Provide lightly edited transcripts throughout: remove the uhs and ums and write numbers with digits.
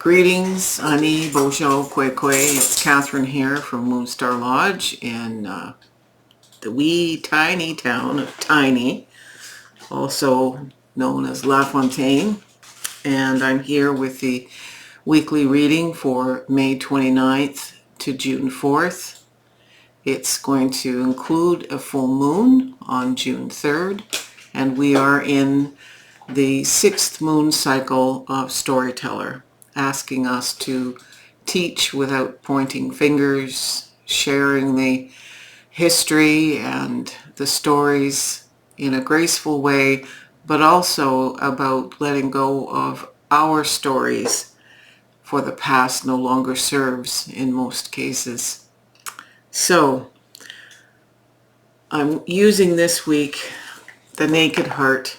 Greetings, Ani, Bojo, Kwe Kwe. It's Catherine here from Moonstarlodge in the wee tiny town of Tiny, also known as La Fontaine. And I'm here with the weekly reading for May 29th to June 4th. It's going to include a full moon on June 3rd, and we are in the 6th moon cycle of Storyteller, asking us to teach without pointing fingers, sharing the history and the stories in a graceful way, but also about letting go of our stories, for the past no longer serves in most cases. So, I'm using this week the Naked Heart.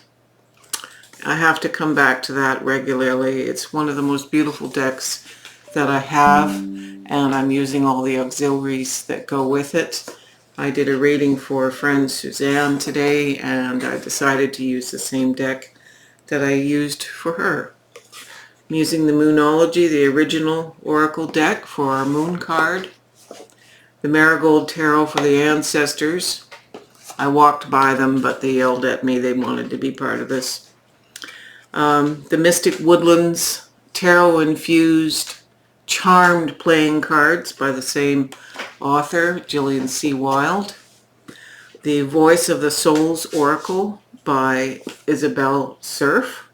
I have to come back to that regularly. It's one of the most beautiful decks that I have, and I'm using all the auxiliaries that go with it. I did a reading for a friend, Suzanne, today, and I decided to use the same deck that I used for her. I'm using the Moonology, the original Oracle deck, for our Moon card. The Marigold Tarot for the Ancestors. I walked by them, but they yelled at me. They wanted to be part of this. The Mystic Woodlands tarot-infused charmed playing cards by the same author, Gillian C. Wilde. The Voice of the Soul's Oracle by Isabel Surf.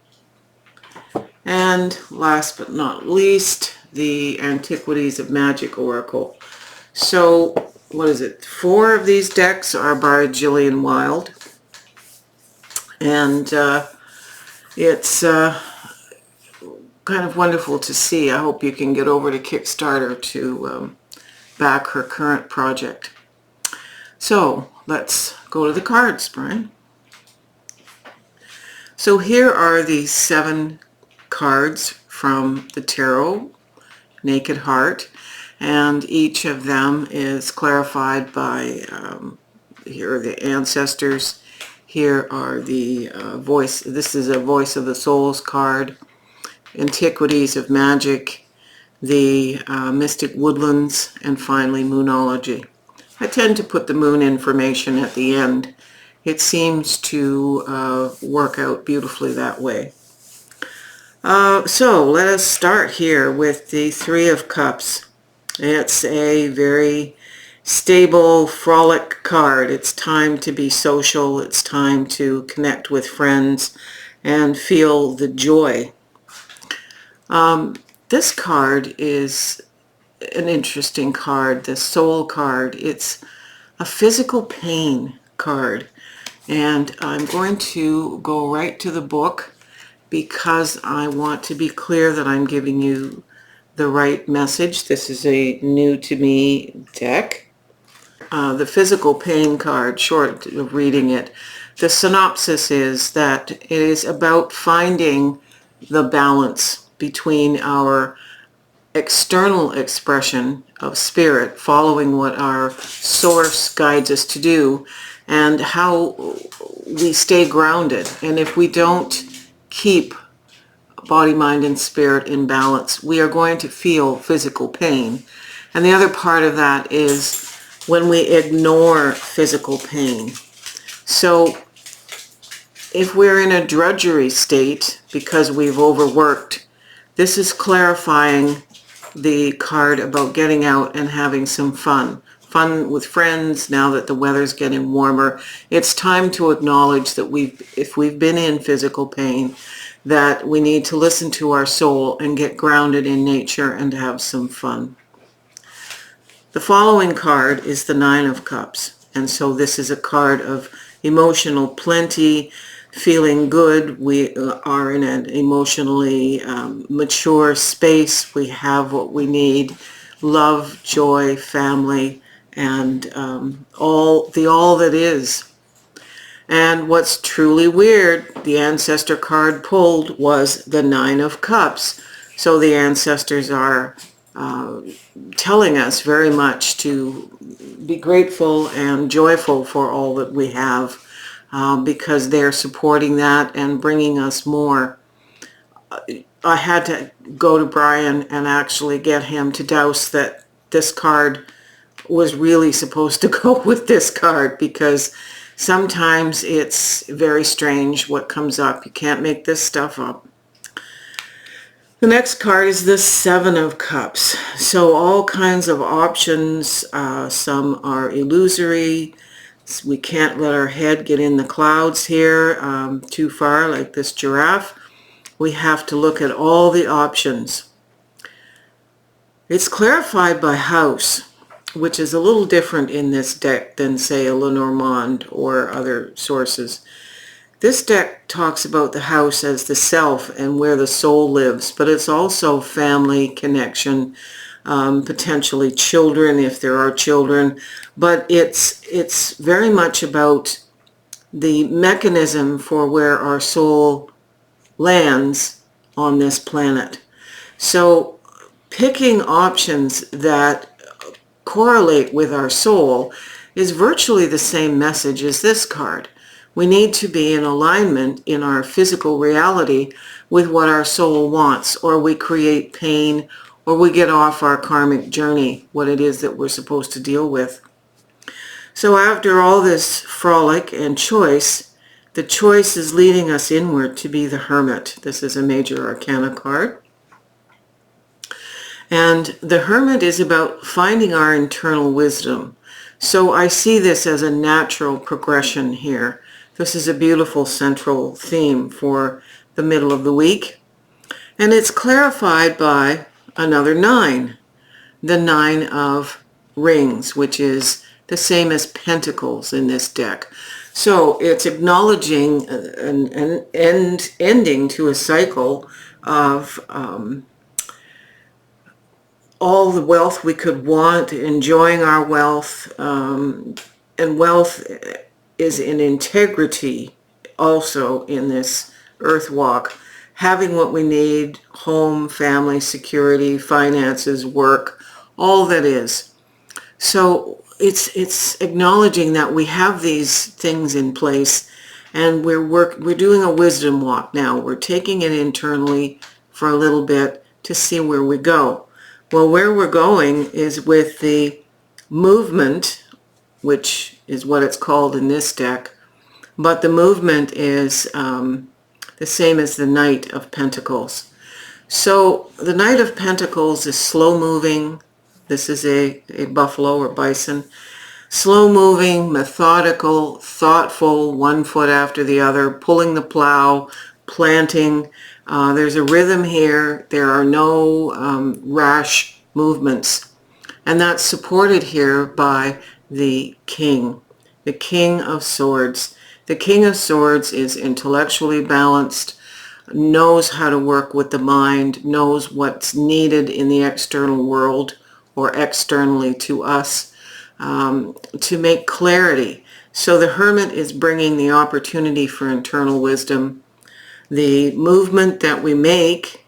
And last but not least, the Antiquities of Magic Oracle. So, what is it? 4 of these decks are by Gillian Wilde. And it's kind of wonderful to see. I hope you can get over to Kickstarter to back her current project. So, let's go to the cards, Brian. So here are the 7 cards from the tarot, Naked Heart. And each of them is clarified by, here are the ancestors, here are the voice, this is a Voice of the Souls card, Antiquities of Magic, the Mystic Woodlands, and finally Moonology. I tend to put the moon information at the end. It seems to work out beautifully that way. So let us start here with the 3 of Cups. It's a very stable, frolic card. It's time to be social. It's time to connect with friends and feel the joy. This card is an interesting card, the Soul card. It's a physical pain card. And I'm going to go right to the book because I want to be clear that I'm giving you the right message. This is a new to me deck. The physical pain card, short of reading it, the synopsis is that it is about finding the balance between our external expression of spirit, following what our source guides us to do, and how we stay grounded. And if we don't keep body, mind, and spirit in balance, we are going to feel physical pain. And the other part of that is when we ignore physical pain. So if we're in a drudgery state because we've overworked, this is clarifying the card about getting out and having some fun. Fun with friends now that the weather's getting warmer. It's time to acknowledge that if we've been in physical pain, that we need to listen to our soul and get grounded in nature and have some fun. The following card is the 9 of Cups, and so this is a card of emotional plenty, feeling good. We are in an emotionally mature space. We have what we need: love, joy, family, and all that is. And what's truly weird, the ancestor card pulled was the 9 of Cups. So the ancestors are telling us very much to be grateful and joyful for all that we have, because they're supporting that and bringing us more. I had to go to Brian and actually get him to douse that this card was really supposed to go with this card, because sometimes it's very strange what comes up. You can't make this stuff up. The next card is the Seven of Cups. So all kinds of options. Some are illusory. We can't let our head get in the clouds here too far, like this giraffe. We have to look at all the options. It's clarified by house, which is a little different in this deck than, say, a Lenormand or other sources. This deck talks about the house as the self and where the soul lives, but it's also family, connection, potentially children if there are children, but it's very much about the mechanism for where our soul lands on this planet. So picking options that correlate with our soul is virtually the same message as this card. We need to be in alignment in our physical reality with what our soul wants, or we create pain, or we get off our karmic journey, what it is that we're supposed to deal with. So after all this frolic and choice, the choice is leading us inward to be the Hermit. This is a major arcana card. And the Hermit is about finding our internal wisdom. So I see this as a natural progression here. This is a beautiful central theme for the middle of the week. And it's clarified by another 9, the 9 of Rings, which is the same as Pentacles in this deck. So it's acknowledging an ending to a cycle of all the wealth we could want, enjoying our wealth, and wealth is in integrity also in this earth walk. Having what we need, home, family, security, finances, work, all that is. So it's acknowledging that we have these things in place, and we're doing a wisdom walk now. We're taking it internally for a little bit to see where we go. Well, where we're going is with the movement, which is what it's called in this deck, but the movement is the same as the Knight of Pentacles. So the Knight of Pentacles is slow moving. This is a buffalo or bison. Slow moving, methodical, thoughtful, one foot after the other, pulling the plow, planting. There's a rhythm here. There are no rash movements. And that's supported here by the King of Swords. The King of Swords is intellectually balanced, knows how to work with the mind, knows what's needed in the external world or externally to us to make clarity. So the Hermit is bringing the opportunity for internal wisdom. The movement that we make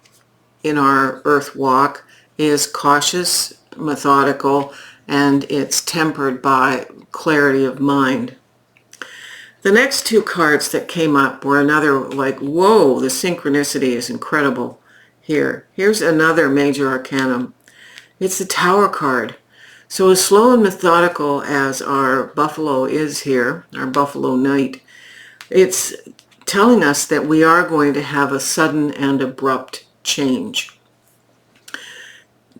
in our earth walk is cautious, methodical, and it's tempered by clarity of mind. The next 2 cards that came up were another, like, whoa, the synchronicity is incredible here. Here's another major arcanum. It's the Tower card. So as slow and methodical as our buffalo is here, our buffalo knight, it's telling us that we are going to have a sudden and abrupt change.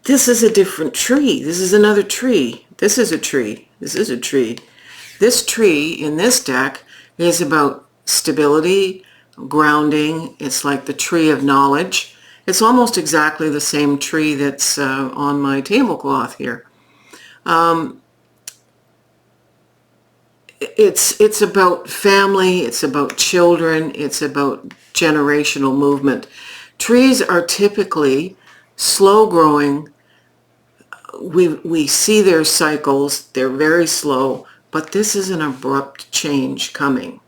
This is a different tree. This is another tree. This is a tree. This is a tree. This tree in this deck is about stability, grounding. It's like the tree of knowledge. It's almost exactly the same tree that's on my tablecloth here. It's about family, it's about children, it's about generational movement. Trees are typically slow growing. We see their cycles, they're very slow, but this is an abrupt change coming.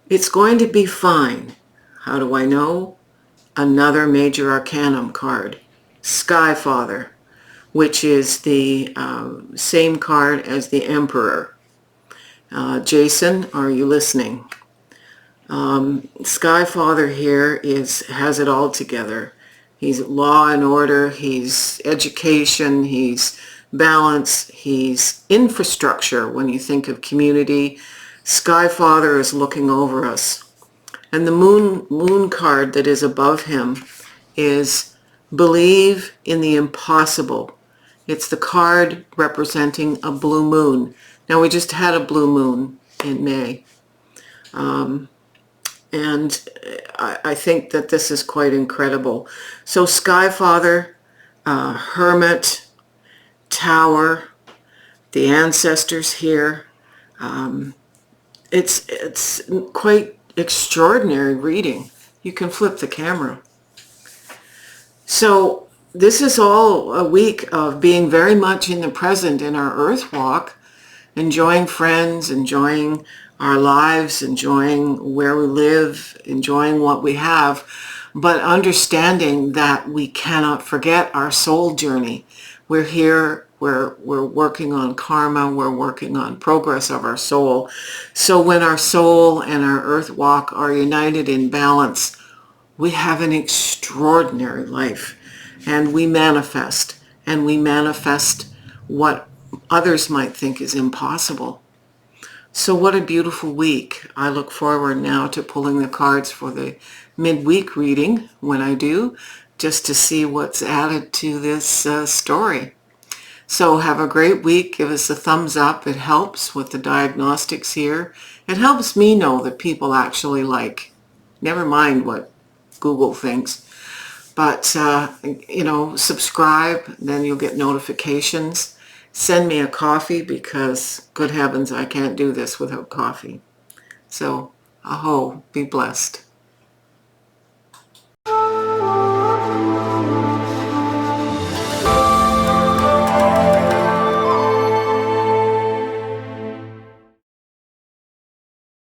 It's going to be fine. How do I know? Another major arcanum card, Sky Father, which is the same card as the Emperor. Jason, are you listening? Sky Father here has it all together. He's law and order, he's education, he's balance, he's infrastructure. When you think of community, Sky Father is looking over us. And the moon card that is above him is believe in the impossible. It's the card representing a blue moon. Now, we just had a blue moon in May. And I think that this is quite incredible. So Sky Father, Hermit, Tower, the ancestors here. It's quite extraordinary reading. You can flip the camera. So this is all a week of being very much in the present in our earth walk, enjoying friends, enjoying our lives, enjoying where we live, enjoying what we have, but understanding that we cannot forget our soul journey. We're here, we're working on karma, we're working on progress of our soul. So when our soul and our earth walk are united in balance, we have an extraordinary life, and we manifest what others might think is impossible. So what a beautiful week. I look forward now to pulling the cards for the midweek reading when I do, just to see what's added to this story. So have a great week. Give us a thumbs up. It helps with the diagnostics here. It helps me know that people actually like. Never mind what Google thinks. But, subscribe, then you'll get notifications. Send me a coffee because, good heavens, I can't do this without coffee. So, aho, be blessed.